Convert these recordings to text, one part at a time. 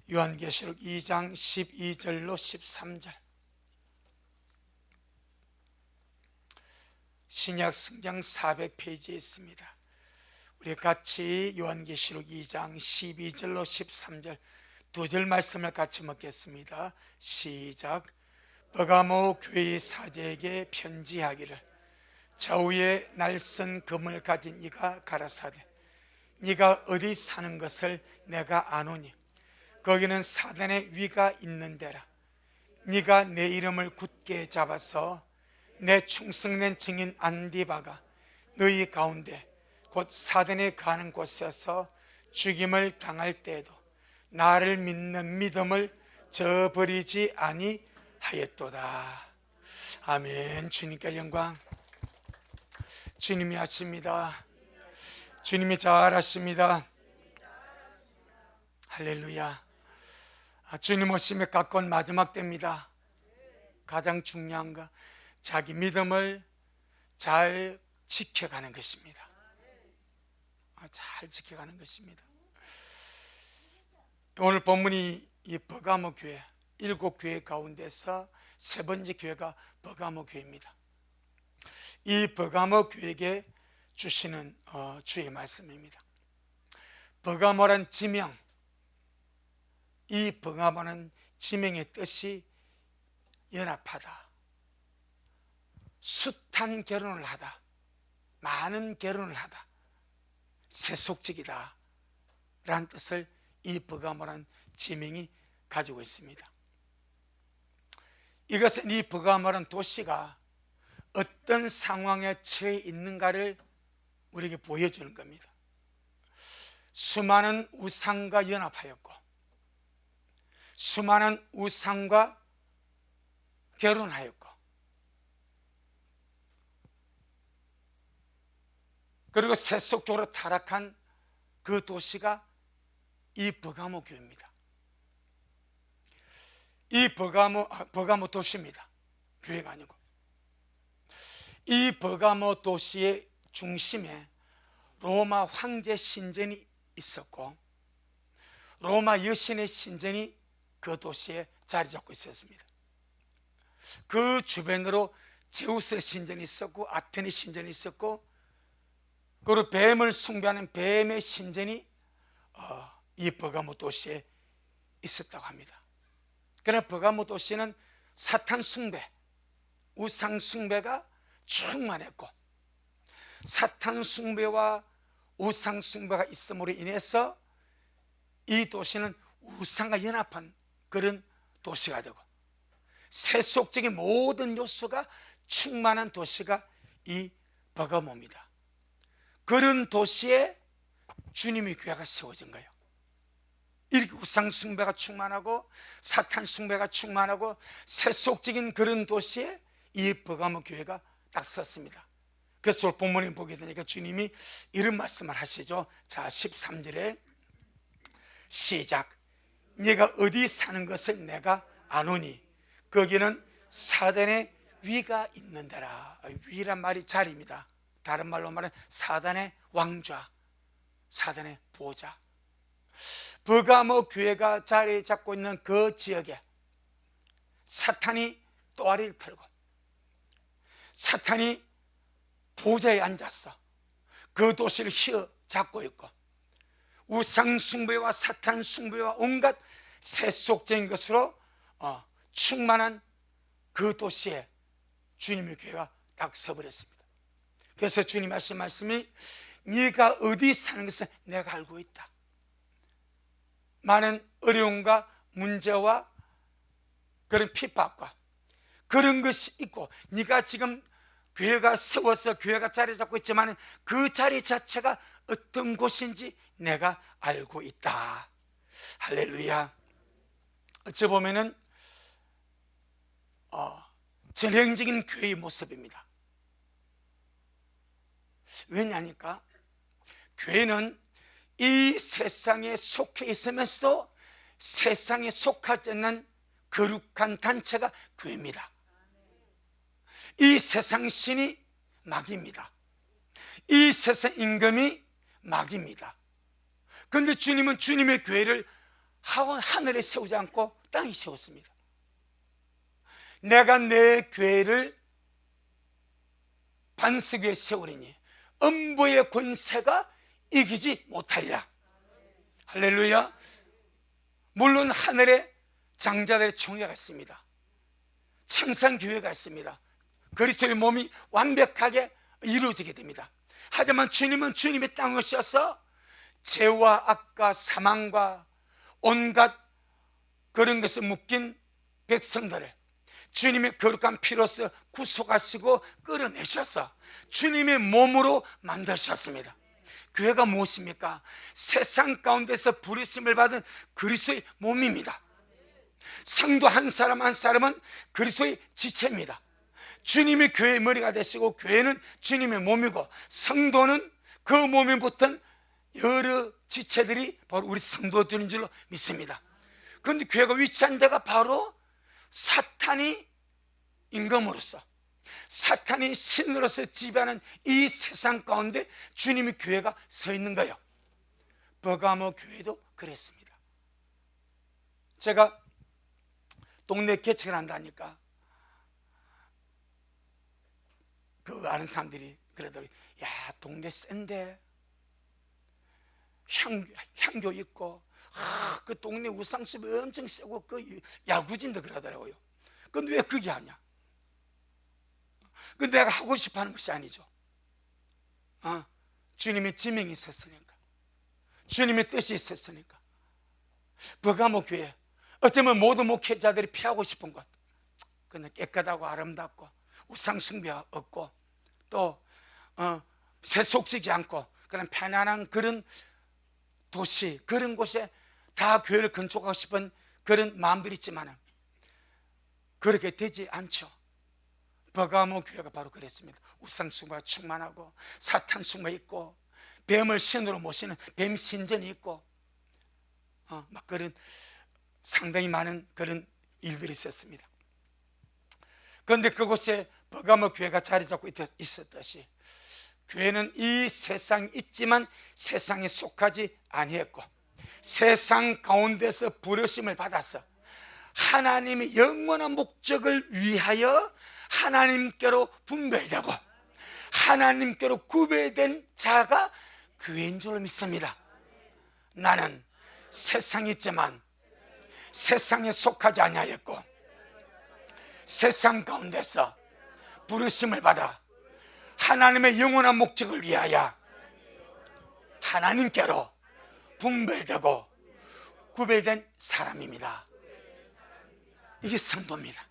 요한계시록 2장 12절로 13절. 신약 성경 400페이지에 있습니다. 우리 같이 요한계시록 2장 12절로 13절 두 절 말씀을 같이 먹겠습니다. 시작. 버가모 교회의 사제에게 편지하기를, 좌우에 날선 금을 가진 이가 가라사대, 네가 어디 사는 것을 내가 아노니 거기는 사단의 위가 있는 데라. 네가 내 이름을 굳게 잡아서 내 충성된 증인 안디바가 너희 가운데 곧 사단에 가는 곳에서 죽임을 당할 때에도 나를 믿는 믿음을 저버리지 아니하였도다. 아멘. 주님께 영광. 주님이 하십니다. 주님이 잘하십니다. 할렐루야. 주님 오심에 가까운 마지막 때입니다. 가장 중요한 거, 자기 믿음을 잘 지켜가는 것입니다. 잘 지켜가는 것입니다. 오늘 본문이 이 버가모 교회, 7교회 가운데서 세 번째 교회가 버가모 교회입니다. 이 버가모 교회에게 주시는 주의 말씀입니다. 버가모란 지명, 이 버가모는 지명의 뜻이 연합하다, 숱한 결혼을 하다, 많은 결혼을 하다, 세속적이다 라는 뜻을 이 버가모란 지명이 가지고 있습니다. 이것은 이 버가모란 도시가 어떤 상황에 처해 있는가를 우리에게 보여주는 겁니다. 수많은 우상과 연합하였고, 수많은 우상과 결혼하였고, 그리고 세속적으로 타락한 그 도시가 이 버가모 교회입니다. 이 버가모 도시입니다. 교회가 아니고. 이 버가모 도시의 중심에 로마 황제 신전이 있었고, 로마 여신의 신전이 그 도시에 자리 잡고 있었습니다. 그 주변으로 제우스의 신전이 있었고, 아테네 신전이 있었고, 그리고 뱀을 숭배하는 뱀의 신전이 이 버가모 도시에 있었다고 합니다. 그러나 버가모 도시는 사탄 숭배, 우상 숭배가 충만했고, 사탄 숭배와 우상 숭배가 있음으로 인해서 이 도시는 우상과 연합한 그런 도시가 되고, 세속적인 모든 요소가 충만한 도시가 이 버가모입니다. 그런 도시에 주님의 교회가 세워진 거예요. 이렇게 우상 숭배가 충만하고 사탄 숭배가 충만하고 세속적인 그런 도시에 이 버가모 교회가 딱 섰습니다. 그래서 오늘 본문에 보게 되니까 주님이 이런 말씀을 하시죠. 자, 13절에 시작. 네가 어디 사는 것을 내가 아노니 거기는 사단의 위가 있는 데라. 위란 말이 자리입니다. 다른 말로 말하면 사단의 왕좌, 사단의 보좌. 버가모 교회가 자리 잡고 있는 그 지역에 사탄이 또아리를 털고, 사탄이 보좌에 앉아서 그 도시를 휘어잡고 있고, 우상 숭배와 사탄 숭배와 온갖 세속적인 것으로 충만한 그 도시에 주님의 교회가 딱 서버렸습니다. 그래서 주님 하신 말씀이 네가 어디 사는 것을 내가 알고 있다. 많은 어려움과 문제와 그런 핍박과 그런 것이 있고, 네가 지금 교회가 세워서 교회가 자리 잡고 있지만 그 자리 자체가 어떤 곳인지 내가 알고 있다. 할렐루야. 어찌 보면은 전형적인 교회의 모습입니다. 왜냐니까 교회는 이 세상에 속해 있으면서도 세상에 속하지 않는 거룩한 단체가 교회입니다. 이 세상 신이 마귀입니다. 이 세상 임금이 마귀입니다. 그런데 주님은 주님의 교회를 하늘에 세우지 않고 땅에 세웠습니다. 내가 내 교회를 반석 위에 세우리니 음부의 권세가 이기지 못하리라. 할렐루야. 물론 하늘에 장자들의 총회가 있습니다. 천상교회가 있습니다. 그리스도의 몸이 완벽하게 이루어지게 됩니다. 하지만 주님은 주님의 땅을 씌어서 죄와 악과 사망과 온갖 그런 것에 묶인 백성들을 주님의 거룩한 피로서 구속하시고 끌어내셔서 주님의 몸으로 만드셨습니다. 교회가 무엇입니까? 세상 가운데서 부르심을 받은 그리스도의 몸입니다. 성도 한 사람 한 사람은 그리스도의 지체입니다. 주님이 교회의 머리가 되시고 교회는 주님의 몸이고 성도는 그 몸에 붙은 여러 지체들이 바로 우리 성도들인 줄로 믿습니다. 그런데 교회가 위치한 데가 바로 사탄이 임금으로서, 사탄이 신으로서 지배하는 이 세상 가운데 주님의 교회가 서 있는 거예요. 버가모 교회도 그랬습니다. 제가 동네 개척을 한다니까 그 아는 사람들이 그러더라고요. 야, 동네 센데 향교 있고 그 동네 우상숲이 엄청 세고 그 야구진도 그러더라고요. 근데 왜 그게 하냐? 그 내가 하고 싶어 하는 것이 아니죠. 주님의 지명이 있었으니까, 주님의 뜻이 있었으니까. 버가모 교회, 어쩌면 모든 목회자들이 피하고 싶은 것, 그냥 깨끗하고 아름답고 우상 숭배 없고 또 세속지지 않고 그런 편안한 그런 도시, 그런 곳에 다 교회를 건축하고 싶은 그런 마음들이 있지만 그렇게 되지 않죠. 버가모 교회가 바로 그랬습니다. 우상 숭배가 충만하고 사탄 숭배 있고 뱀을 신으로 모시는 뱀 신전이 있고 막 그런 상당히 많은 그런 일들이 있었습니다. 그런데 그곳에 버가모 교회가 자리 잡고 있었듯이 교회는 이 세상에 있지만 세상에 속하지 아니했고 세상 가운데서 부르심을 받아서 하나님의 영원한 목적을 위하여 하나님께로 분별되고 하나님께로 구별된 자가 교회인 줄로 믿습니다. 나는 세상에 있지만 세상에 속하지 아니하였고 세상 가운데서 부르심을 받아 하나님의 영원한 목적을 위하여 하나님께로 분별되고 구별된 사람입니다. 이게 성도입니다.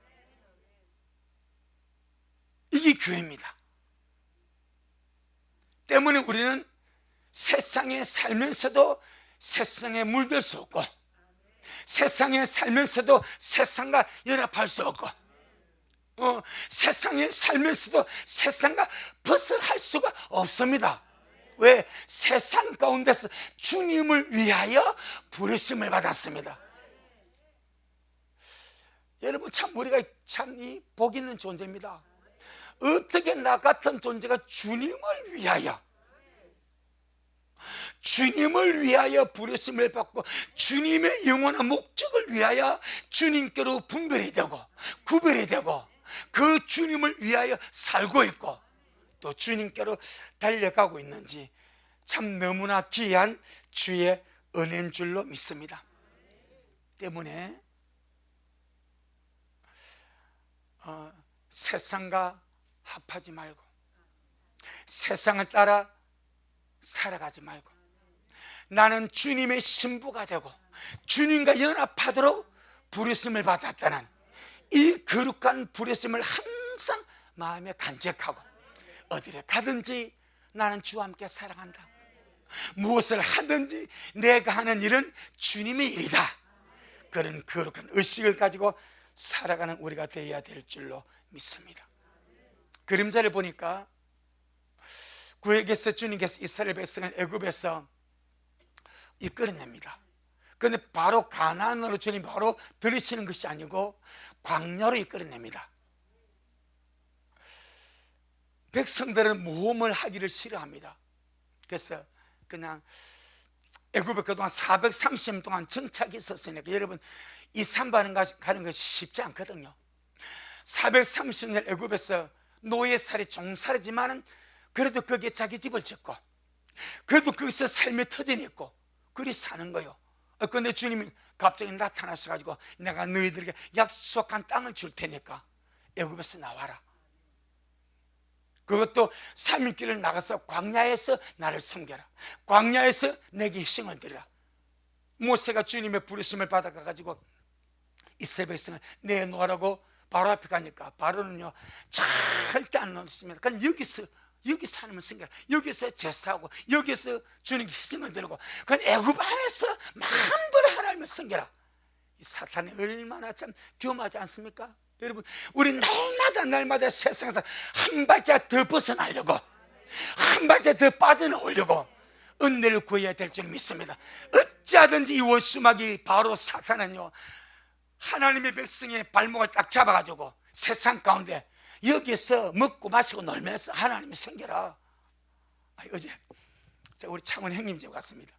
이게 교회입니다. 때문에 우리는 세상에 살면서도 세상에 물들 수 없고 세상에 살면서도 세상과 연합할 수 없고 세상에 살면서도 세상과 벗어날 수가 없습니다. 왜? 세상 가운데서 주님을 위하여 부르심을 받았습니다. 여러분 참 우리가 참 이 복 있는 존재입니다. 어떻게 나 같은 존재가 주님을 위하여 부르심을 받고 주님의 영원한 목적을 위하여 주님께로 분별이 되고 구별이 되고 그 주님을 위하여 살고 있고 또 주님께로 달려가고 있는지 참 너무나 귀한 주의 은혜인 줄로 믿습니다. 때문에 세상과 합하지 말고 세상을 따라 살아가지 말고 나는 주님의 신부가 되고 주님과 연합하도록 부르심을 받았다는 이 거룩한 부르심을 항상 마음에 간직하고 어디를 가든지 나는 주와 함께 살아간다. 무엇을 하든지 내가 하는 일은 주님의 일이다. 그런 거룩한 의식을 가지고 살아가는 우리가 되어야 될 줄로 믿습니다. 그림자를 보니까 구약에서 주님께서 이스라엘 백성을 애굽에서 이끌어냅니다. 그런데 바로 가나안으로 주님 바로 들이시는 것이 아니고 광야로 이끌어냅니다. 백성들은 모험을 하기를 싫어합니다. 그래서 그냥 애굽에 그동안 430년 동안 정착이 있었으니까 여러분 이 산바는 가는 것이 쉽지 않거든요. 430년 애굽에서 노예살이 종살이지만은 그래도 거기에 자기 집을 짓고 그래도 거기서 삶의 터전이 있고 그리 사는 거요. 그런데 주님이 갑자기 나타나셔가지고 내가 너희들에게 약속한 땅을 줄 테니까 애굽에서 나와라. 그것도 3일길을 나가서 광야에서 나를 섬겨라. 광야에서 내게 희생을 드리라. 모세가 주님의 부르심을 받아가지고 이스라엘 백성을 내놓으라고 바로 앞에 가니까 바로는요 절대 안 넣습니다. 그러니까 여기서 하나님을 섬겨라. 여기서 제사하고 여기서 주님께 희생을 드리고 그건 애굽 안에서 마음대로 하나님을 섬겨라. 이 사탄이 얼마나 참 교만하지 않습니까? 여러분 우리 날마다 세상에서 한 발짝 더 벗어나려고 한 발짝 더 빠져나오려고 은혜를 구해야 될 줄 믿습니다. 어찌하든지 이 원수마귀 바로 사탄은요 하나님의 백성의 발목을 딱 잡아가지고 세상 가운데 여기서 먹고 마시고 놀면서 하나님을 섬겨라. 어제 우리 창원 형님 집 갔습니다.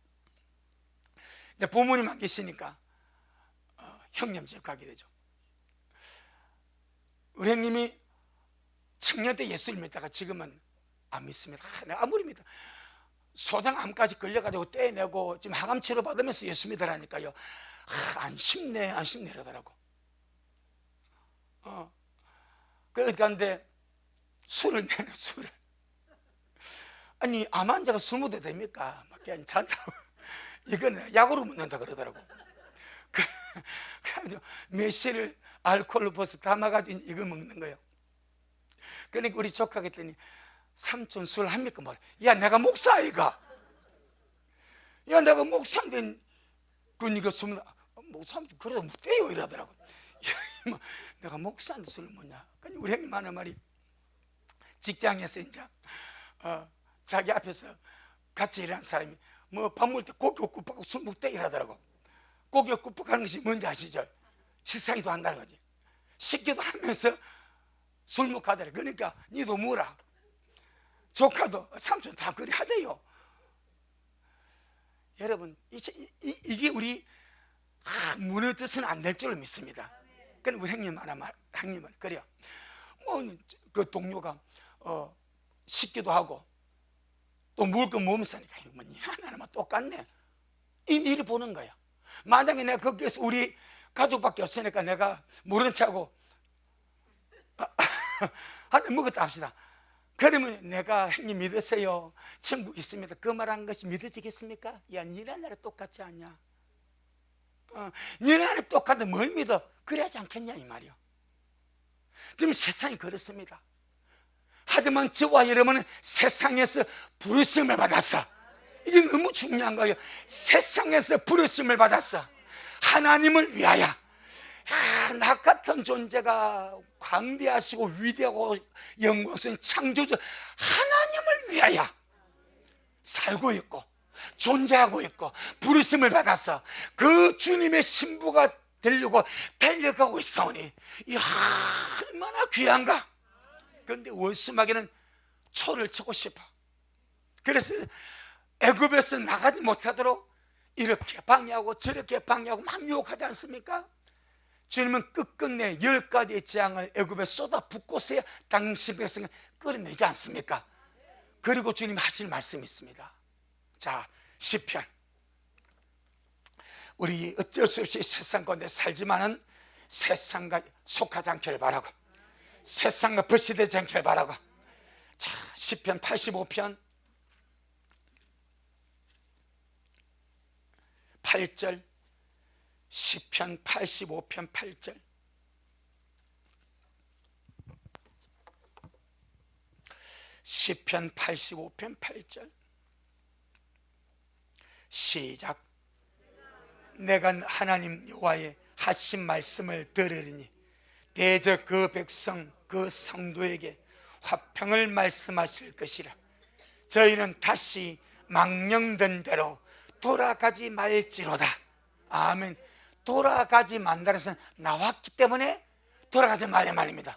이제 부모님 안 계시니까 형님 집 가게 되죠. 우리 형님이 청년 때 예수를 믿다가 지금은 안 믿습니다. 아무리 믿다 소장암까지 걸려가지고 떼내고 지금 항암 치료 받으면서 예수 믿으라니까요. 안심네 이러더라고. 그런데 술을 내는 술을 아니 암 환자가 술 먹어도 됩니까? 막 그냥 잔다고 이거는 약으로 먹는다 그러더라고. 그래가지고 매실을 알코올로 벌써 담아가지고 이거 먹는 거예요. 그러니까 우리 조카가 했더니 삼촌 술 합니까? 뭐래. 야 내가 목사 아이가 야 내가 목사인데 그니까 술 목사인데 그래도 못돼요 이러더라고. 야, 내가 목사인데 술을 먹냐. 그러니까 우리 형님 하는 말이 직장에서 이제 자기 앞에서 같이 일하는 사람이 뭐 밥 먹을 때 고기 굽하고 술 먹대 이러더라고. 고기 굽하는 것이 뭔지 아시죠? 식사기도 한다는 거지. 식기도 하면서 술 먹고 하더라. 그러니까 니도 먹어라. 조카도 삼촌 다 그리 하대요. 여러분 이게 우리 무너져서는 안 될 줄로 믿습니다. 그럼 우리 형님은 그래요. 뭐 그 동료가 식기도 하고 또 먹을 거 먹으면서 하니까 뭐 하나는 똑같네. 이리 보는 거야. 만약에 내가 거기에서 우리 가족밖에 없으니까 내가 모른 척하고 한잔 먹었다 합시다. 그러면 내가 형님 믿으세요. 천국 있습니다. 그 말한 것이 믿어지겠습니까? 야, 니네 나라 똑같지 않냐? 니네 나라 똑같은데 뭘 믿어? 그래야지 않겠냐 이 말이요. 지금 세상이 그렇습니다. 하지만 저와 여러분은 세상에서 부르심을 받았어. 이게 너무 중요한 거예요. 세상에서 부르심을 받았어. 하나님을 위하여. 나 같은 존재가 광대하시고 위대하고 영광스러운 창조주 하나님을 위하여 살고 있고 존재하고 있고 부르심을 받아서 그 주님의 신부가 되려고 달려가고 있사오니 이 얼마나 귀한가. 그런데 원수마귀는 초를 치고 싶어. 그래서 애굽에서 나가지 못하도록 이렇게 방해하고 저렇게 방해하고 막 유혹하지 않습니까? 주님은 끝끝내 10가지의 재앙을 애굽에 쏟아붓고서야 당신 백성을 끌어내지 않습니까? 그리고 주님이 하실 말씀이 있습니다. 자, 시편. 우리 어쩔 수 없이 세상 가운데 살지만은 세상과 속하지 않기를 바라고 세상과 벗이되지 않기를 바라고. 자, 시편 85편 8절. 시편 85편 8절. 시편 85편 8절. 시작. 내가 하나님 여호와의 하신 말씀을 들으리니 대저 그 백성 그 성도에게 화평을 말씀하실 것이라. 저희는 다시 망령된 대로 돌아가지 말지로다. 아멘. 돌아가지 만다는 것은 나왔기 때문에 돌아가지 말란 말입니다.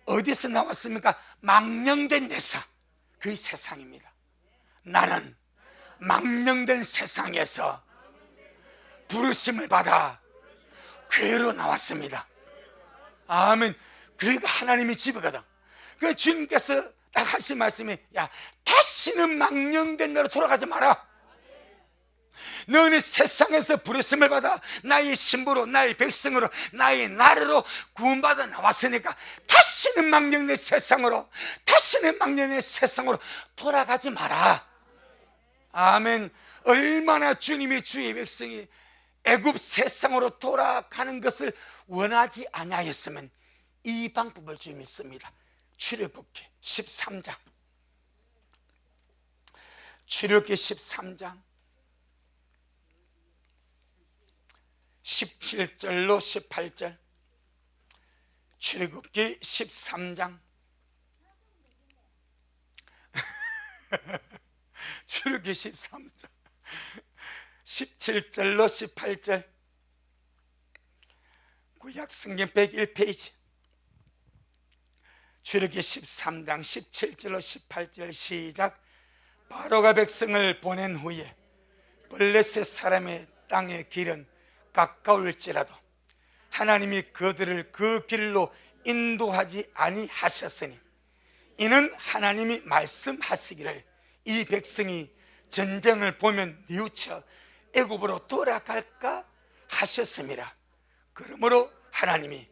어디서 나왔습니까? 망령된 데서. 그 세상입니다. 나는 망령된 세상에서 부르심을 받아 교회로 나왔습니다. 아멘. 그러니까 하나님이 집이거든. 그 주님께서 딱 하신 말씀이, 야, 다시는 망령된 대로 돌아가지 마라. 너는 세상에서 부르심을 받아 나의 신부로, 나의 백성으로, 나의 나라로 구원받아 나왔으니까 다시는 망령된 세상으로, 다시는 망령된 세상으로 돌아가지 마라. 아멘. 얼마나 주님이 주의 백성이 애굽 세상으로 돌아가는 것을 원하지 아니하였으면 이 방법을 주님이 씁니다. 출애굽기 13장, 출애굽기 13장 17절로 18절, 출애굽기 13장 출애굽기 13장 17절로 18절, 구약성경 101페이지, 출애굽기 13장 17절로 18절 시작. 바로가 백성을 보낸 후에 블레셋 사람의 땅의 길은 가까울지라도 하나님이 그들을 그 길로 인도하지 아니하셨으니 이는 하나님이 말씀하시기를 이 백성이 전쟁을 보면 뉘우쳐 애굽으로 돌아갈까 하셨음이라. 그러므로 하나님이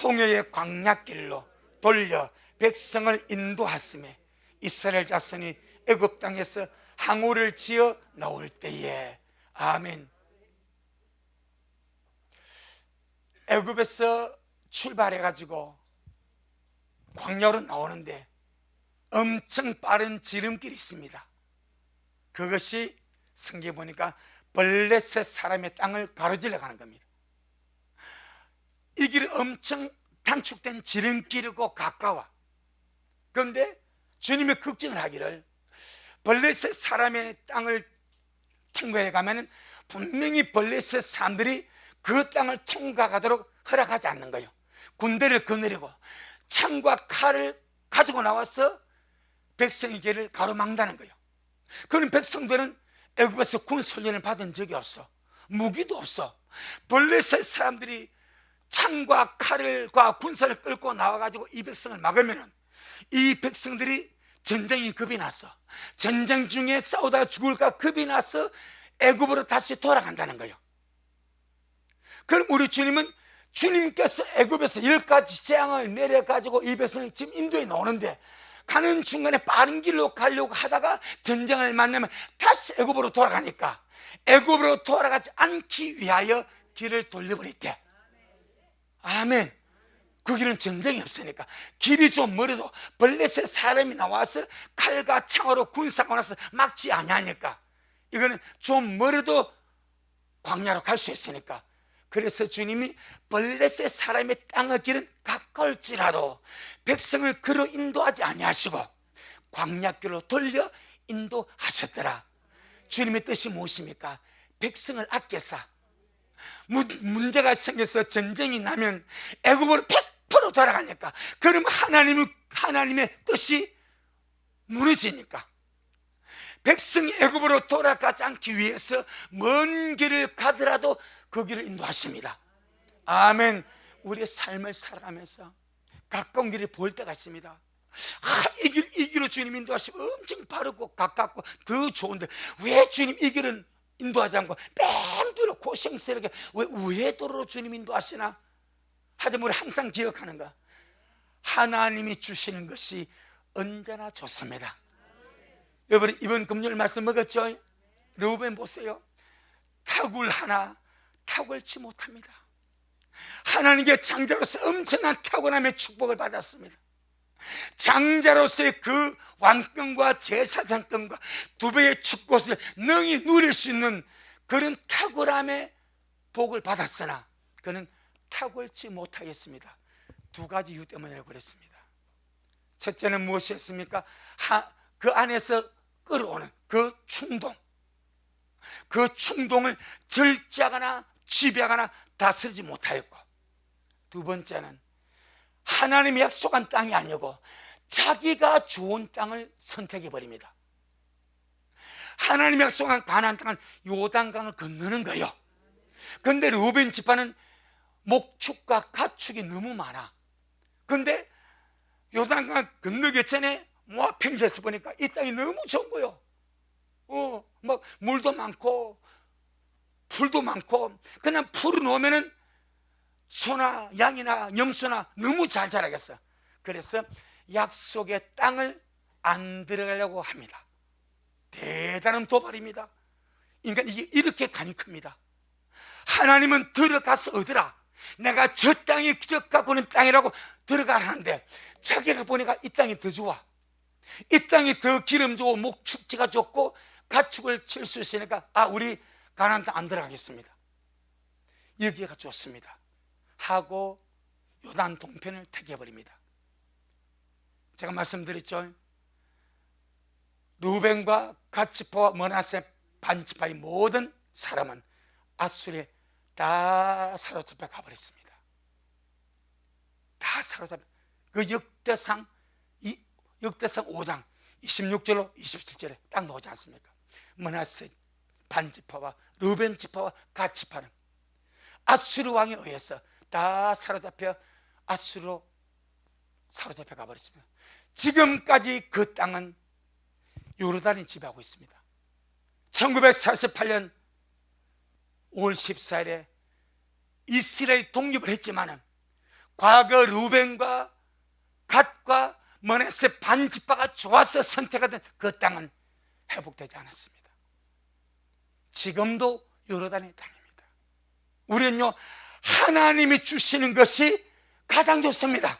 홍해의 광야길로 돌려 백성을 인도하시매 이스라엘 자손이 애굽 땅에서 항우를 지어 나올 때에, 아멘. 애굽에서 출발해 가지고 광야로 나오는데 엄청 빠른 지름길이 있습니다. 그것이 성경에 보니까 블레셋 사람의 땅을 가로질러 가는 겁니다. 이 길은 엄청 단축된 지름길이고 가까워. 그런데 주님이 걱정을 하기를 블레셋 사람의 땅을 통과해 가면 분명히 블레셋 사람들이 그 땅을 통과하도록 허락하지 않는 거예요. 군대를 거느리고 창과 칼을 가지고 나와서 백성의 길을 가로막는다는 거예요. 그런 백성들은 애굽에서 군훈련을 받은 적이 없어. 무기도 없어. 블레셋 사람들이 창과 칼과 군사를 끌고 나와가지고 이 백성을 막으면 이 백성들이 전쟁이 겁이 났어. 전쟁 중에 싸우다가 죽을까 겁이 나서 애굽으로 다시 돌아간다는 거예요. 그럼 우리 주님은 주님께서 애굽에서 10가지 재앙을 내려가지고 이 백성을 지금 인도에 나오는데 가는 중간에 빠른 길로 가려고 하다가 전쟁을 만나면 다시 애굽으로 돌아가니까 애굽으로 돌아가지 않기 위하여 길을 돌려버렸대. 아멘. 그 길은 전쟁이 없으니까 길이 좀 멀어도 블레셋 사람이 나와서 칼과 창으로 군사가 나서 막지 아니하니까 이거는 좀 멀어도 광야로 갈 수 있으니까, 그래서 주님이 블레셋 사람의 땅의 길은 가까울지라도 백성을 그로 인도하지 아니하시고 광야길로 돌려 인도하셨더라. 주님의 뜻이 무엇입니까? 백성을 아껴서 문제가 생겨서 전쟁이 나면 애굽으로 100% 돌아가니까, 그럼 하나님의 뜻이 무너지니까 백성이 애굽으로 돌아가지 않기 위해서 먼 길을 가더라도 그 길을 인도하십니다. 아멘. 우리의 삶을 살아가면서 가까운 길이 보일 때가 있습니다. 이 길로 주님 인도하시면 엄청 빠르고 가깝고 더 좋은데 왜 주님 이 길은 인도하지 않고 뺑돌로 고생스럽게 왜 우회도로로 주님 인도하시나? 하지만 우리 항상 기억하는 거, 하나님이 주시는 것이 언제나 좋습니다. 여러분, 이번 금요일 말씀 먹었죠? 르우벤 보세요. 탁을 하나 탁월치 못합니다. 하나님께 장자로서 엄청난 타고남의 축복을 받았습니다. 장자로서의 그 왕권과 제사장권과 두 배의 축복을 능히 누릴 수 있는 그런 탁월함의 복을 받았으나 그는 탁월치 못하겠습니다. 두 가지 이유 때문에 그랬습니다. 첫째는 무엇이었습니까? 그 안에서 끌어오는 그 충동을 절제하거나 지배하거나 다스리지 못하였고, 두 번째는 하나님이 약속한 땅이 아니고 자기가 좋은 땅을 선택해 버립니다. 하나님의 약속한 가나안 땅은 요단강을 건너는 거예요. 근데 루벤 지파는 목축과 가축이 너무 많아. 근데 요단강 건너기 전에 모압 평지에서 보니까 이 땅이 너무 좋은 거예요. 막 물도 많고 풀도 많고, 그냥 풀을 놓으면은 소나 양이나 염소나 너무 잘 자라겠어. 그래서 약속의 땅을 안 들어가려고 합니다. 대단한 도발입니다. 인간 이게 이렇게 간이 큽니다. 하나님은 들어가서 얻으라, 내가 저 땅이 저 갖고 있는 땅이라고 들어가라는데, 자기가 보니까 이 땅이 더 좋아. 이 땅이 더 기름 좋고 목축지가 좋고 가축을 칠 수 있으니까 우리 가나안 땅 안 들어가겠습니다. 여기가 좋습니다 하고 요단 동편을 택해버립니다. 제가 말씀드렸죠. 루벤과 갓지파와 므낫세 반지파의 모든 사람은 아수르에 다 사로잡혀 가버렸습니다. 다 사로잡혀. 그 역대상 5장 26절로 27절에 딱 나오지 않습니까? 므낫세 반지파와 루벤 지파와 갓지파는 아수르 왕에 의해서 다 사로잡혀 아수르로 사로잡혀 가버렸습니다. 지금까지 그 땅은 요르단이 지배하고 있습니다. 1948년 5월 14일에 이스라엘이 독립을 했지만 과거 루벤과 갓과 므낫세 반지파가 좋아서 선택하던 그 땅은 회복되지 않았습니다. 지금도 요르단의 땅입니다. 우리는요, 하나님이 주시는 것이 가장 좋습니다.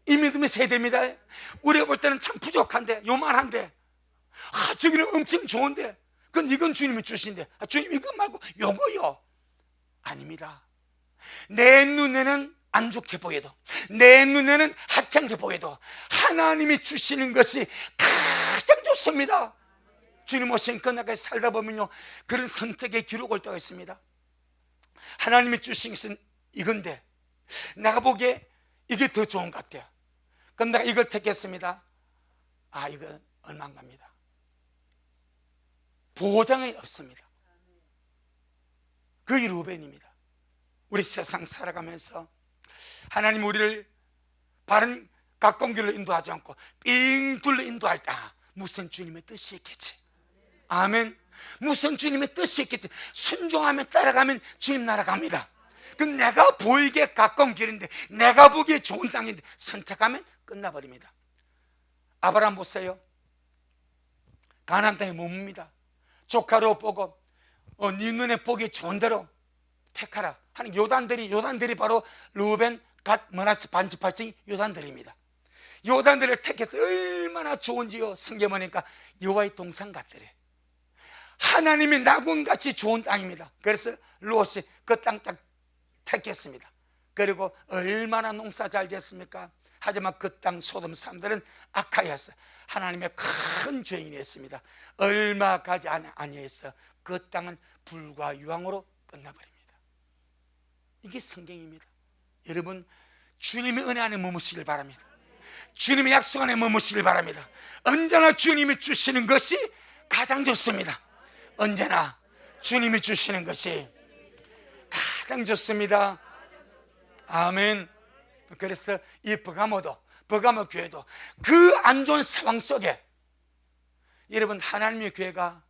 이 믿음의 세대입니다. 우리가 볼 때는 참 부족한데, 요만한데, 저기는 엄청 좋은데, 그건 이건 주님이 주신데, 주님 이거 말고 요거요. 아닙니다. 내 눈에는 안 좋게 보여도, 내 눈에는 하찮게 보여도 하나님이 주시는 것이 가장 좋습니다. 주님 오신 그날까지 살다 보면요, 그런 선택의 기록 올 때가 있습니다. 하나님이 주신 것은 이건데 내가 보기에 이게 더 좋은 것 같아요. 그럼 내가 이걸 택했습니다. 이건 얼마 안 갑니다. 보장이 없습니다. 그게 루벤입니다. 우리 세상 살아가면서 하나님 우리를 바른 가까운 길로 인도하지 않고 삥 둘러 인도할 때 무슨 주님의 뜻이 있겠지. 아멘. 무슨 주님의 뜻이 있겠지. 순종하면 따라가면 주님 나라 갑니다. 그 내가 보이기에 가까운 길인데, 내가 보기에 좋은 땅인데 선택하면 끝나버립니다. 아브라함 보세요. 가나안 땅에 머뭅니다. 조카로 보고 네 눈에 보기 좋은 대로 택하라 하는 요단들이 바로 루벤, 갓, 므낫세 반지파층이 요단들입니다. 요단들을 택해서 얼마나 좋은지요. 성경에 보니까 여호와의 동산 같더래. 하나님이 낙원같이 좋은 땅입니다. 그래서 롯이 그 땅 딱 택했습니다. 그리고 얼마나 농사 잘 됐습니까? 하지만 그 땅 소돔 사람들은 악하여서 하나님의 큰 죄인이었습니다. 얼마 가지 아니해서 그 땅은 불과 유황으로 끝나버립니다. 이게 성경입니다. 여러분, 주님의 은혜 안에 머무시길 바랍니다. 주님의 약속 안에 머무시길 바랍니다. 언제나 주님이 주시는 것이 가장 좋습니다. 언제나 주님이 주시는 것이 가장 좋습니다. 아멘. 그래서 이 버가모 교회도 그 안 좋은 상황 속에, 여러분, 하나님의 교회가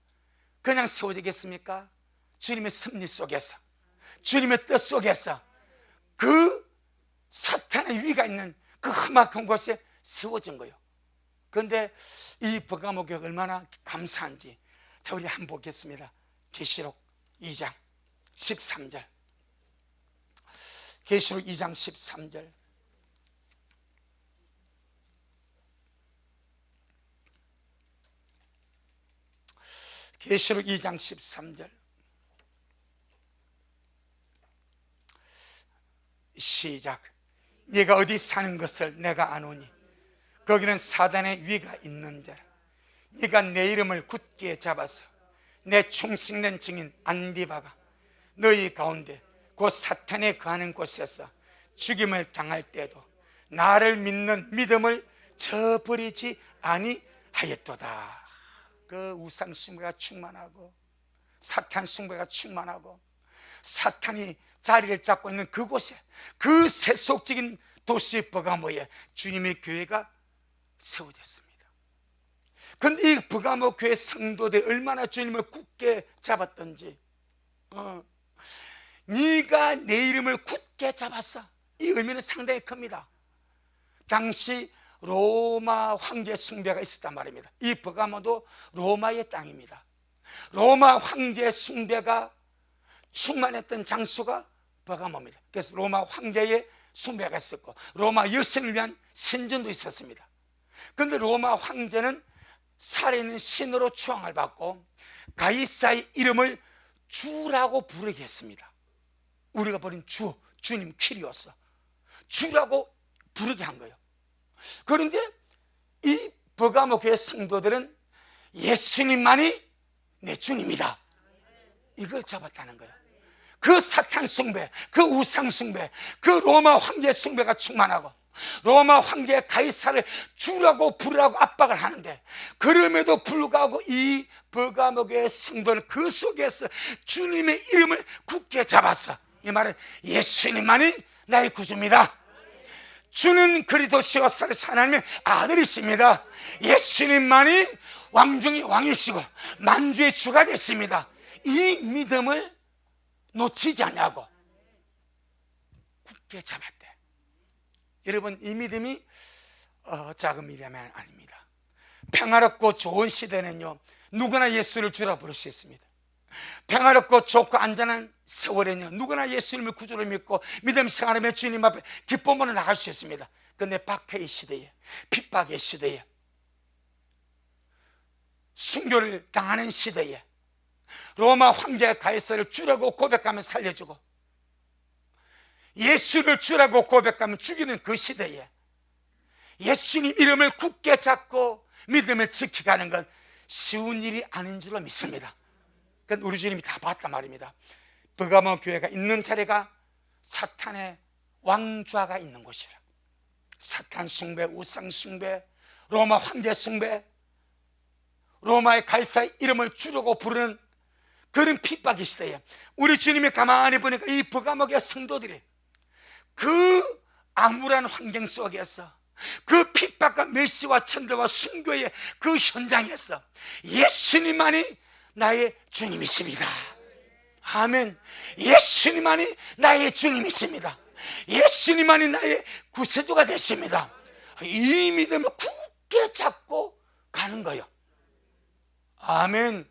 그냥 세워지겠습니까? 주님의 섭리 속에서, 주님의 뜻 속에서, 그 사탄의 위가 있는 그 험악한 곳에 세워진 거예요. 그런데 이 버가모 교회가 얼마나 감사한지, 자, 우리 한번 보겠습니다. 계시록 2장 13절. 계시록 2장 13절. 계시록 2장 13절. 시작. 네가 어디 사는 것을 내가 아노니 거기는 사단의 위가 있는 자라. 네가 내 이름을 굳게 잡아서 내 충성된 증인 안디바가 너희 가운데 곧 사탄에 거하는 곳에서 죽임을 당할 때도 나를 믿는 믿음을 저버리지 아니하였도다. 그 우상 숭배가 충만하고 사탄 숭배가 충만하고 사탄이 자리를 잡고 있는 그곳에, 그 세속적인 도시 버가모에 주님의 교회가 세워졌습니다. 그런데 이 버가모 교회 성도들이 얼마나 주님을 굳게 잡았던지, 네가 내 이름을 굳게 잡았어, 이 의미는 상당히 큽니다. 당시 로마 황제 숭배가 있었단 말입니다. 이 버가모도 로마의 땅입니다. 로마 황제 숭배가 충만했던 장소가 버가모입니다. 그래서 로마 황제의 숭배가 있었고 로마 여신을 위한 신전도 있었습니다. 그런데 로마 황제는 살아있는 신으로 추앙을 받고 가이사의 이름을 주라고 부르게 했습니다. 우리가 버린 주님 키리오스, 주라고 부르게 한 거예요. 그런데 이 버가모 교회 성도들은 예수님만이 내 주님이다, 이걸 잡았다는 거예요. 그 사탄 숭배, 그 우상 숭배, 그 로마 황제 숭배가 충만하고 로마 황제 가이사를 주라고 부르라고 압박을 하는데, 그럼에도 불구하고 이 버가모 교회 성도는 그 속에서 주님의 이름을 굳게 잡았어. 이 말은 예수님만이 나의 구주입니다. 주는 그리스도시오사 하나님의 아들이십니다. 예수님만이 왕 중의 왕이시고 만주의 주가 되십니다. 이 믿음을 놓치지 않냐고 굳게 잡았대. 여러분, 이 믿음이 작은 믿음이 아닙니다. 평화롭고 좋은 시대는요, 누구나 예수를 주라 부를 수 있습니다. 평화롭고 좋고 안전한 세월에는 누구나 예수님을 구주로 믿고 믿음 생활하며 주님 앞에 기쁨으로 나갈 수 있습니다. 그런데 박해의 시대에, 핍박의 시대에, 순교를 당하는 시대에 로마 황제 가이사를 주라고 고백하면 살려주고 예수를 주라고 고백하면 죽이는 그 시대에 예수님 이름을 굳게 잡고 믿음을 지켜가는 건 쉬운 일이 아닌 줄로 믿습니다. 그러니까 우리 주님이 다 봤단 말입니다. 버가모 교회가 있는 자리가 사탄의 왕좌가 있는 곳이라. 사탄 숭배, 우상 숭배, 로마 황제 숭배, 로마의 가이사의 이름을 주려고 부르는 그런 핍박의 시대에 우리 주님이 가만히 보니까 이 버가모 교회 성도들이 그 암울한 환경 속에서, 그 핍박과 멸시와 천대와 순교의 그 현장에서 예수님만이 나의 주님이십니다. 아멘. 예수님만이 나의 주님이십니다. 예수님만이 나의 구세주가 되십니다. 이 믿음을 굳게 잡고 가는 거예요. 아멘.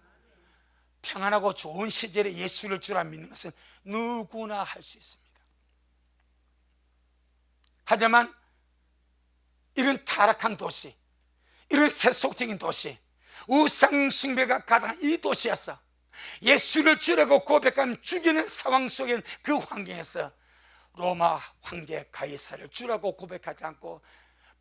평안하고 좋은 시절에 예수를 주라 믿는 것은 누구나 할 수 있습니다. 하지만 이런 타락한 도시, 이런 세속적인 도시, 우상 숭배가 가득한 이 도시에서 예수를 주라고 고백하면 죽이는 상황 속인 그 환경에서 로마 황제 가이사를 주라고 고백하지 않고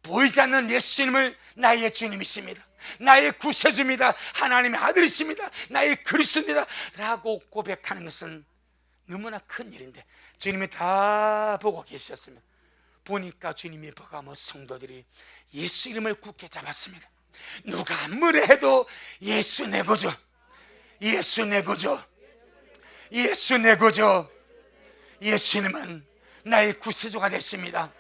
보이지 않는 예수님을 나의 주님이십니다, 나의 구세주입니다, 하나님의 아들이십니다, 나의 그리스도입니다 라고 고백하는 것은 너무나 큰 일인데 주님이 다 보고 계셨습니다. 보니까 주님이 버가모 성도들이 예수 이름을 굳게 잡았습니다. 누가 뭐래 해도 예수 내 구주, 예수 내 구주, 예수 내 구주, 예수님은 나의 구세주가 되십니다.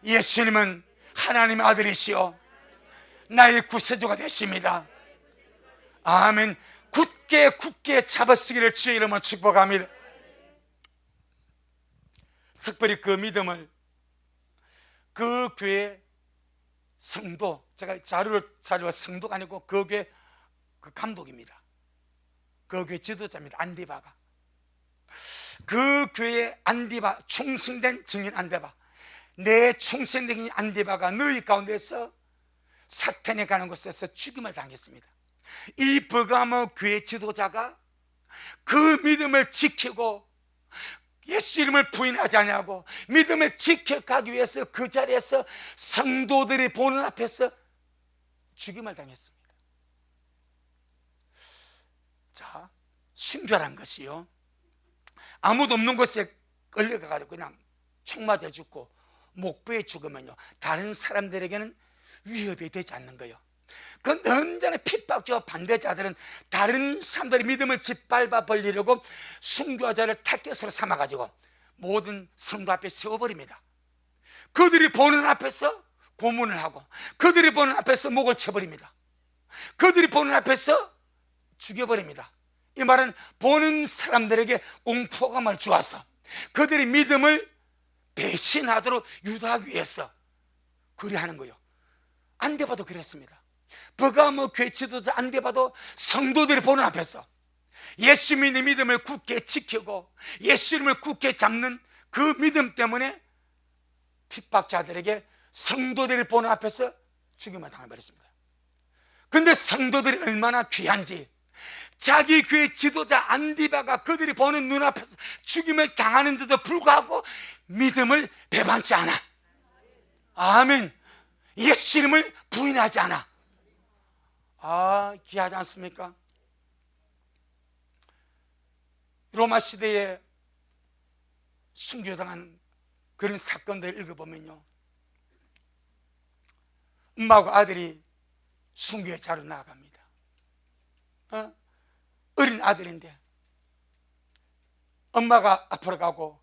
예수님은 하나님의 아들이시오 나의 구세주가 되십니다. 아멘. 굳게 잡아쓰기를 주의 이름으로 축복합니다. 특별히 그 믿음을 그 교회 성도, 제가 자료가 성도가 아니고 그 교회 그 감독입니다. 그 교회 지도자입니다. 안디바가. 그 교회 안디바, 충성된 증인 안디바, 내 충성된 증인 안디바가 너희 가운데서 사탄에 가는 곳에서 죽임을 당했습니다. 이 버가모 교회 지도자가 그 믿음을 지키고 예수 이름을 부인하지 않냐고 믿음을 지켜가기 위해서 그 자리에서 성도들이 보는 앞에서 죽임을 당했습니다. 자, 순교란 것이요, 아무도 없는 곳에 끌려가가지고 그냥 총 맞아 죽고 목부에 죽으면요 다른 사람들에게는 위협이 되지 않는 거예요. 그 언제나 핍박자와 반대자들은 다른 사람들의 믿음을 짓밟아 버리려고 순교자를 타겟으로 삼아가지고 모든 성도 앞에 세워버립니다. 그들이 보는 앞에서 고문을 하고, 그들이 보는 앞에서 목을 쳐버립니다. 그들이 보는 앞에서 죽여버립니다. 이 말은 보는 사람들에게 공포감을 주어서 그들의 믿음을 배신하도록 유도하기 위해서 그리하는 거예요. 안데바도 그랬습니다. 버가모 교회 지도자 안데바도 성도들이 보는 앞에서 예수 믿는 믿음을 굳게 지키고 예수 이름을 굳게 잡는 그 믿음 때문에 핍박자들에게 성도들이 보는 앞에서 죽임을 당해버렸습니다. 그런데 성도들이 얼마나 귀한지, 자기 교회 지도자 안디바가 그들이 보는 눈앞에서 죽임을 당하는데도 불구하고 믿음을 배반치 않아. 아멘. 예수 이름을 부인하지 않아. 귀하지 않습니까? 로마 시대에 순교당한 그런 사건들을 읽어보면요, 엄마하고 아들이 순교의 자로 나아갑니다. 어린 아들인데 엄마가 앞으로 가고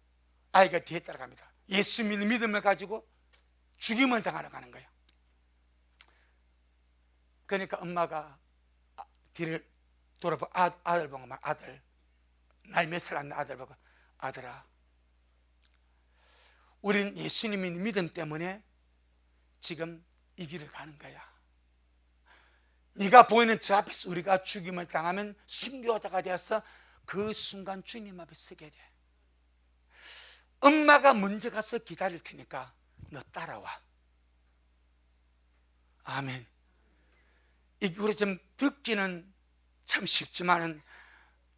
아이가 뒤에 따라갑니다. 예수 믿는 믿음을 가지고 죽임을 당하러 가는 거예요. 그러니까 엄마가 뒤를 돌아보고 아들 보고 막, 아들, 나이 몇 살 안 나 아들 보고, 아들아, 우리는 예수님의 믿음 때문에 지금 이 길을 가는 거야. 네가 보이는 저 앞에서 우리가 죽임을 당하면 순교자가 되어서 그 순간 주님 앞에 서게 돼. 엄마가 먼저 가서 기다릴 테니까 너 따라와. 아멘. 이게 우리 좀 듣기는 참 쉽지만은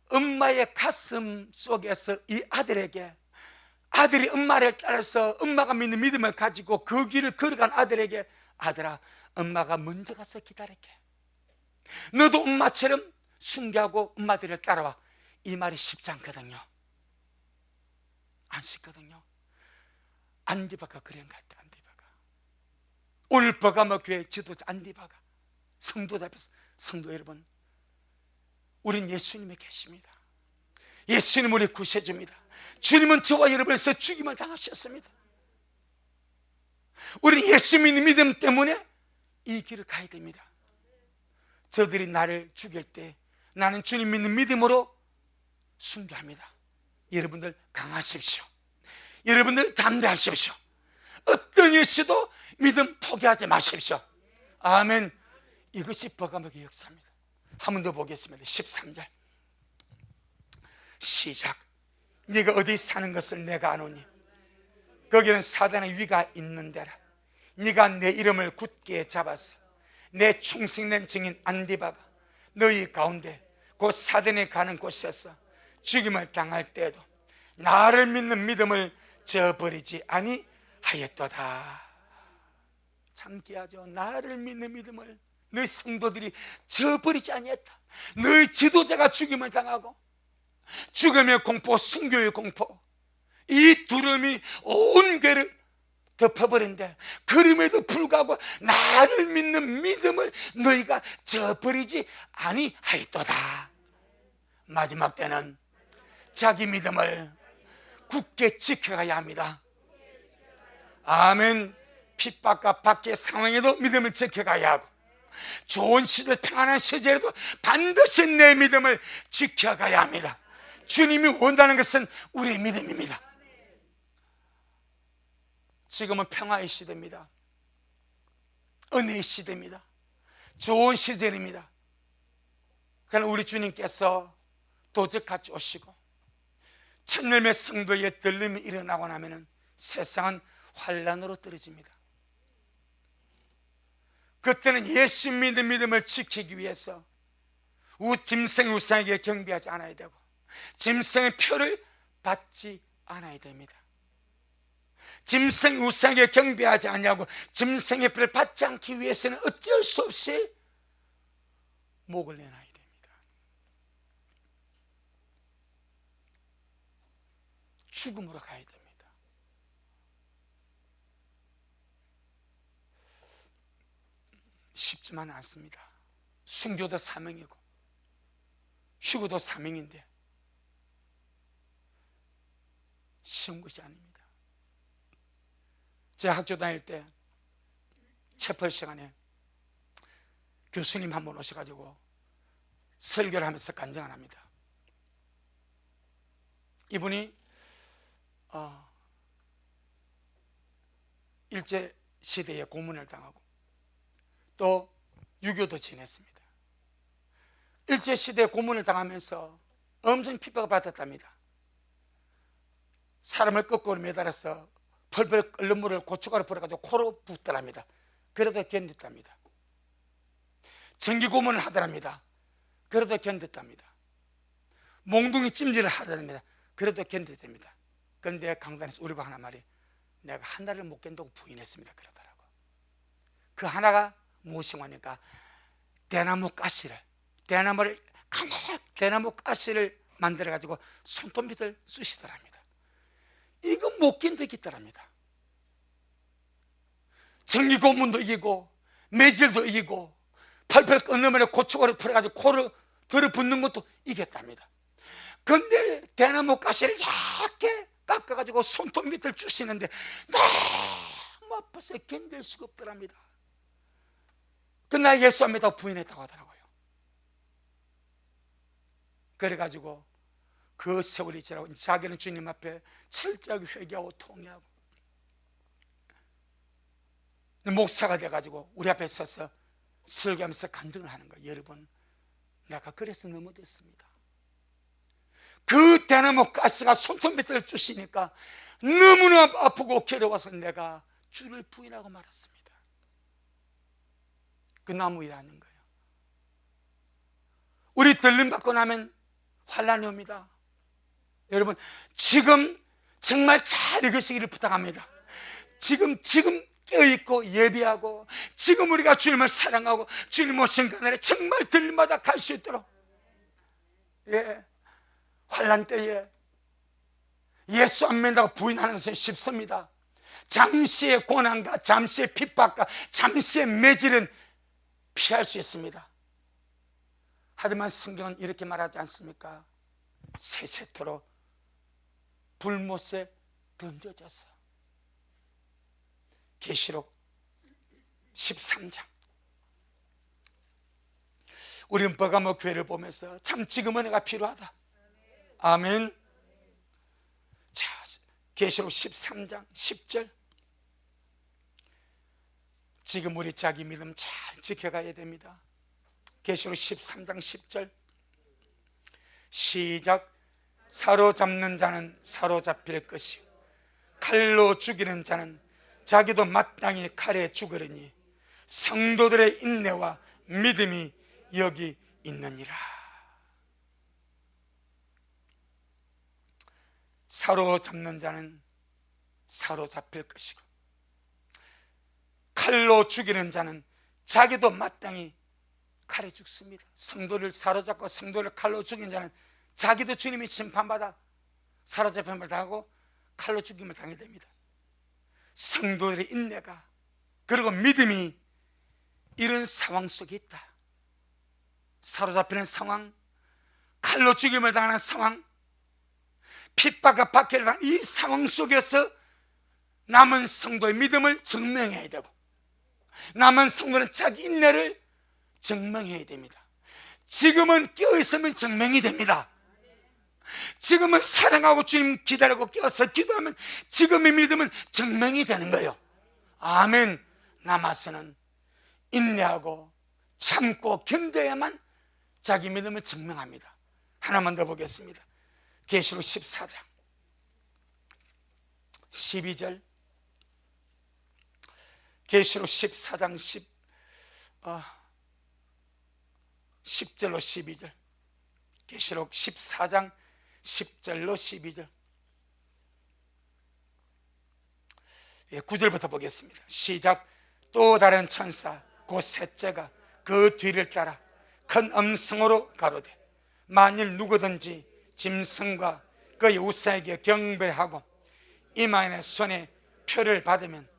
엄마의 가슴 속에서 이 아들에게, 아들이 엄마를 따라서 엄마가 믿는 믿음을 가지고 그 길을 걸어간 아들에게, 아들아, 엄마가 먼저 가서 기다릴게. 너도 엄마처럼 순교하고 엄마들을 따라와. 이 말이 쉽지 않거든요. 안 쉽거든요. 안디바가 그런 것 같아. 안디바가 오늘 버가모 교회 지도자 안디바가 성도들 앞에서, 성도 여러분, 우린 예수님이 계십니다. 예수님 우리 구세주입니다. 주님은 저와 여러분에서 죽임을 당하셨습니다. 우리 예수 믿는 믿음 때문에 이 길을 가야 됩니다. 저들이 나를 죽일 때 나는 주님 믿는 믿음으로 순교합니다. 여러분들 강하십시오. 여러분들 담대하십시오. 어떤 일시도 믿음 포기하지 마십시오. 아멘. 이것이 버가모의 역사입니다. 한 번 더 보겠습니다. 13절 시작. 네가 어디 사는 것을 내가 아노니 거기는 사단의 위가 있는 데라. 네가 내 이름을 굳게 잡아서 내 충성된 증인 안디바가 너희 가운데 곧 사단에 가는 곳에서 죽임을 당할 때에도 나를 믿는 믿음을 저버리지 아니하였도다. 참 귀하죠. 나를 믿는 믿음을 너희 성도들이 저버리지 아니했다. 너희 지도자가 죽임을 당하고 죽음의 공포, 순교의 공포, 이 두려움이 온 교회를 덮어버린데 그럼에도 불구하고 나를 믿는 믿음을 너희가 저버리지 아니하였도다. 마지막 때는 자기 믿음을 굳게 지켜가야 합니다. 아멘. 핍박과 밖의 상황에도 믿음을 지켜가야 하고 좋은 시절, 평안한 시절에도 반드시 내 믿음을 지켜가야 합니다. 주님이 원하는 것은 우리의 믿음입니다. 지금은 평화의 시대입니다. 은혜의 시대입니다. 좋은 시절입니다. 그러나 우리 주님께서 도적같이 오시고 천열매 성도의 들림이 일어나고 나면 세상은 환란으로 떨어집니다. 그때는 예수 믿는 믿음을 지키기 위해서 짐승 우상에게 경배하지 않아야 되고 짐승의 표를 받지 않아야 됩니다. 짐승 우상에게 경배하지 않냐고 짐승의 표를 받지 않기 위해서는 어쩔 수 없이 목을 내놔야 됩니다. 죽음으로 가야 됩니다. 쉽지만은 않습니다. 순교도 사명이고 휴거도 사명인데 쉬운 것이 아닙니다. 제가 학교 다닐 때 채플 시간에 교수님 한 분 오셔가지고 설교를 하면서 간증을 합니다. 이분이 일제시대에 고문을 당하고 또 유교도 지냈습니다. 일제시대에 고문을 당하면서 엄청 핍박을 받았답니다. 사람을 거꾸로 매달아서 펄펄 끓는 물을 고춧가루 뿌려가지고 코로 붓더랍니다. 그래도 견뎠답니다. 전기 고문을 하더랍니다. 그래도 견뎠답니다. 몽둥이 찜질을 하더랍니다. 그래도 견뎠답니다. 그런데 강단에서 우리 방 하나 말이 내가 한 달을 못 견디고 부인했습니다 그러더라고. 그 하나가 무엇이고 하니까 대나무 가시를 만들어 가지고 손톱밑을 쑤시더랍니다. 이거 못 견디겠더랍니다. 전기 고문도 이기고 매질도 이기고 펄펄 끓는 물에 고춧가루 풀어가지고 코를 들어붙는 것도 이겼답니다. 근데 대나무 가시를 얇게 깎아가지고 손톱 밑을 주시는데 너무 아파서 견딜 수가 없더랍니다. 그날 예수 안 믿다고 부인했다고 하더라고요. 그래가지고 그 세월이 지나고 자기는 주님 앞에 철저하게 회개하고 통회하고 목사가 돼가지고 우리 앞에 서서 설교하면서 간증을 하는 거예요. 여러분, 내가 그래서 넘어졌습니다. 그 대나무 가시가 손톱 밑을 주시니까 너무나 아프고 괴로워서 내가 주를 부인하고 말았습니다. 그 나무 일하는 거예요. 우리 들림 받고 나면 환난이 옵니다. 여러분, 지금 정말 잘 읽으시기를 부탁합니다. 지금 깨어있고 예비하고 지금 우리가 주님을 사랑하고 주님 오신 그날에 정말 들림마다 갈 수 있도록, 환난 때에 예수 안 믿는다고 부인하는 것은 쉽습니다. 잠시의 고난과 잠시의 핍박과 잠시의 매질은 피할 수 있습니다. 하지만 성경은 이렇게 말하지 않습니까? 세세토록 불못에 던져져서. 계시록 13장. 우리는 버가모 교회를 보면서 참 지금 은혜가 필요하다. 아멘. 자, 계시록 13장 10절. 지금 우리 자기 믿음 잘 지켜가야 됩니다. 계시록 13장 10절 시작. 사로잡는 자는 사로잡힐 것이요 칼로 죽이는 자는 자기도 마땅히 칼에 죽으리니 성도들의 인내와 믿음이 여기 있느니라. 사로잡는 자는 사로잡힐 것이고 칼로 죽이는 자는 자기도 마땅히 칼에 죽습니다. 성도를 사로잡고 성도를 칼로 죽인 자는 자기도 주님이 심판받아 사로잡힘을 당하고 칼로 죽임을 당하게 됩니다. 성도들의 인내가 그리고 믿음이 이런 상황 속에 있다. 사로잡히는 상황, 칼로 죽임을 당하는 상황, 핍박과 박해를 당하는 이 상황 속에서 남은 성도의 믿음을 증명해야 되고 남은 성도는 자기 인내를 증명해야 됩니다. 지금은 깨어있으면 증명이 됩니다. 지금은 사랑하고 주님 기다리고 깨어서 기도하면 지금의 믿음은 증명이 되는 거예요. 아멘. 남아서는 인내하고 참고 견뎌야만 자기 믿음을 증명합니다. 하나만 더 보겠습니다. 계시록 14장 12절. 계시록 14장 10절로 12절. 계시록 14장 10절로 12절. 9절부터 보겠습니다. 시작. 또 다른 천사 곧 셋째가 그 뒤를 따라 큰 음성으로 가로되 만일 누구든지 짐승과 그의 우사에게 경배하고 이마에 손에 표를 받으면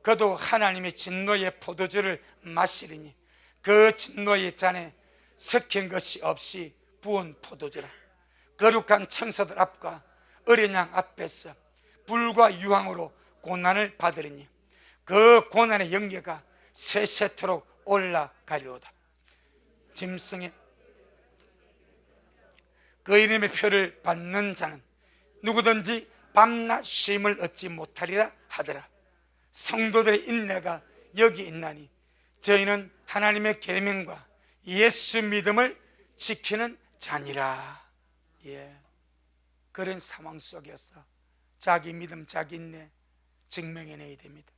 그도 하나님의 진노의 포도주를 마시리니 그 진노의 잔에 섞인 것이 없이 부은 포도주라. 거룩한 천사들 앞과 어린 양 앞에서 불과 유황으로 고난을 받으리니 그 고난의 영예가 세세토록 올라가리로다. 짐승의 그 이름의 표를 받는 자는 누구든지 밤낮 쉼을 얻지 못하리라 하더라. 성도들의 인내가 여기 있나니 저희는 하나님의 계명과 예수 믿음을 지키는 자니라. 그런 상황 속에서 자기 믿음, 자기 인내 증명해내야 됩니다.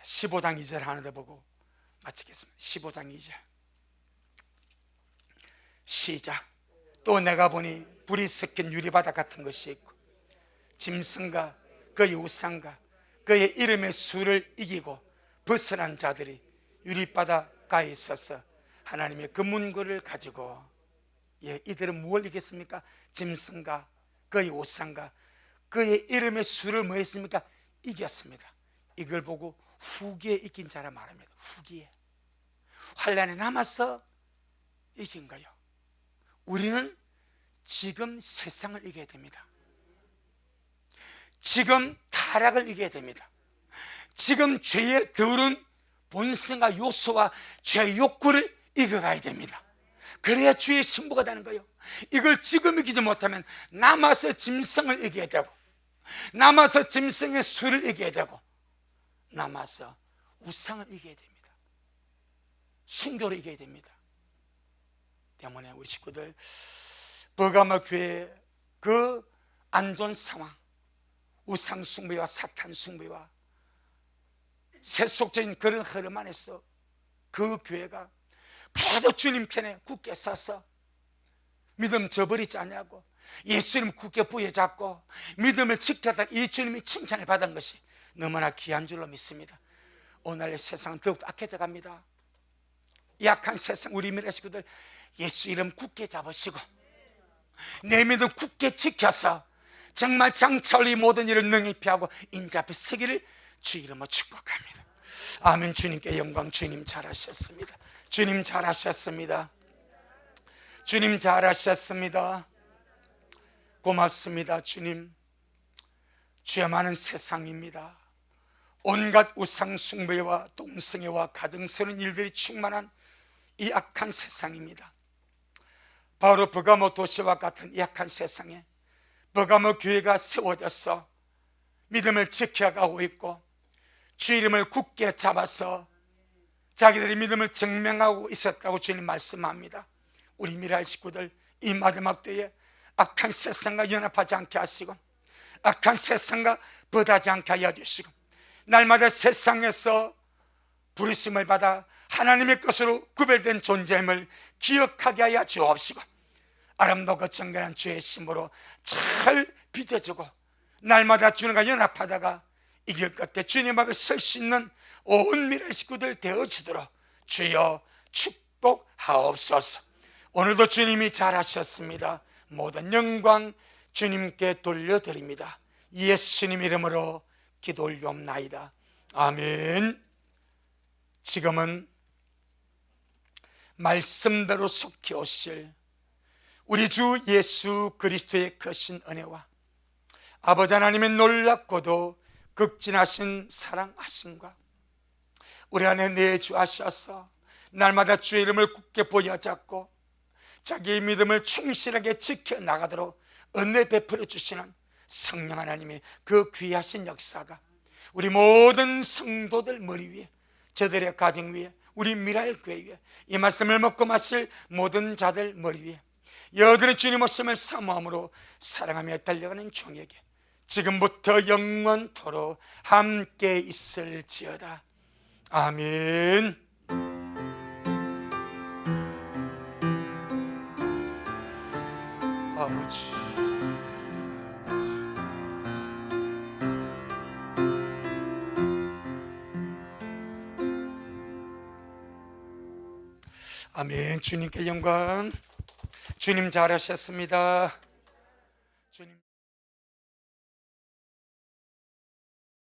15장 2절 하나 더 보고 마치겠습니다. 15장 2절 시작. 또 내가 보니 불이 섞인 유리바닥 같은 것이 있고 짐승과 그의 우상과 그의 이름의 수를 이기고 벗어난 자들이 유리바닥가에 있어서 하나님의 그 문구를 가지고 이들은 무엇을 이겼습니까? 짐승과 그의 우상과 그의 이름의 수를 뭐 했습니까? 이겼습니다. 이걸 보고 후기에 이긴 자라 말합니다. 후기에 환난에 남아서 이긴 거예요. 우리는 지금 세상을 이겨야 됩니다. 지금 타락을 이겨야 됩니다. 지금 죄의 더러운 본성과 요소와 죄의 욕구를 이겨가야 됩니다. 그래야 주의 신부가 되는 거예요. 이걸 지금 이기지 못하면 남아서 짐승을 이겨야 되고, 남아서 짐승의 수를 이겨야 되고, 남아서 우상을 이겨야 됩니다. 순교를 이겨야 됩니다. 때문에 우리 식구들 버가모 교회의 그 안 좋은 상황, 우상 숭배와 사탄 숭배와 세속적인 그런 흐름 안에서 그 교회가 그래도 주님 편에 굳게 서서 믿음 저버리지 않냐고 예수님 굳게 부여잡고 믿음을 지켰던 이 주님이 칭찬을 받은 것이 너무나 귀한 줄로 믿습니다. 오늘의 세상은 더욱 악해져 갑니다. 약한 세상 우리 미래 식구들 예수 이름 굳게 잡으시고 내 믿음 굳게 지켜서 정말 장차올리 모든 일을 능히 피하고 인자 앞에 서기를 주 이름으로 축복합니다. 아멘. 주님께 영광. 주님 잘하셨습니다. 주님 잘하셨습니다. 주님 잘하셨습니다. 고맙습니다. 주님. 죄 많은 세상입니다. 온갖 우상 숭배와 동성애와 가정스러운 일들이 충만한 이 악한 세상입니다. 바로 버가모 도시와 같은 이 악한 세상에 버가모 교회가 세워져서 믿음을 지켜가고 있고 주 이름을 굳게 잡아서 자기들의 믿음을 증명하고 있었다고 주님 말씀합니다. 우리 미랄 식구들 이 마지막 때에 악한 세상과 연합하지 않게 하시고 악한 세상과 벗하지 않게 하여 주시고 날마다 세상에서 부르심을 받아 하나님의 것으로 구별된 존재임을 기억하게 하여 주옵시고 아름답고 정결한 주의 심으로 잘 빚어주고 날마다 주님과 연합하다가 이길 끝에 주님 앞에 설 수 있는 온 미래 식구들 되어주도록 주여 축복하옵소서. 오늘도 주님이 잘하셨습니다. 모든 영광 주님께 돌려드립니다. 예수님 이름으로 기도 올리옵나이다. 아멘. 지금은 말씀대로 속히 오실 우리 주 예수 그리스도의 크신 은혜와 아버지 하나님의 놀랍고도 극진하신 사랑하심과 우리 안에 내주하셔서 날마다 주의 이름을 굳게 보여잡고 자기의 믿음을 충실하게 지켜나가도록 은혜 베풀어 주시는 성령 하나님의 그 귀하신 역사가 우리 모든 성도들 머리 위에, 저들의 가정 위에, 우리 미랄교회 위에, 이 말씀을 먹고 마실 모든 자들 머리 위에 여전히 주님 오심을 사모함으로 사랑하며 달려가는 종에게 지금부터 영원토록 함께 있을지어다. 아멘. 아버지, 아멘. 주님께 영광. 주님 잘하셨습니다. 주님.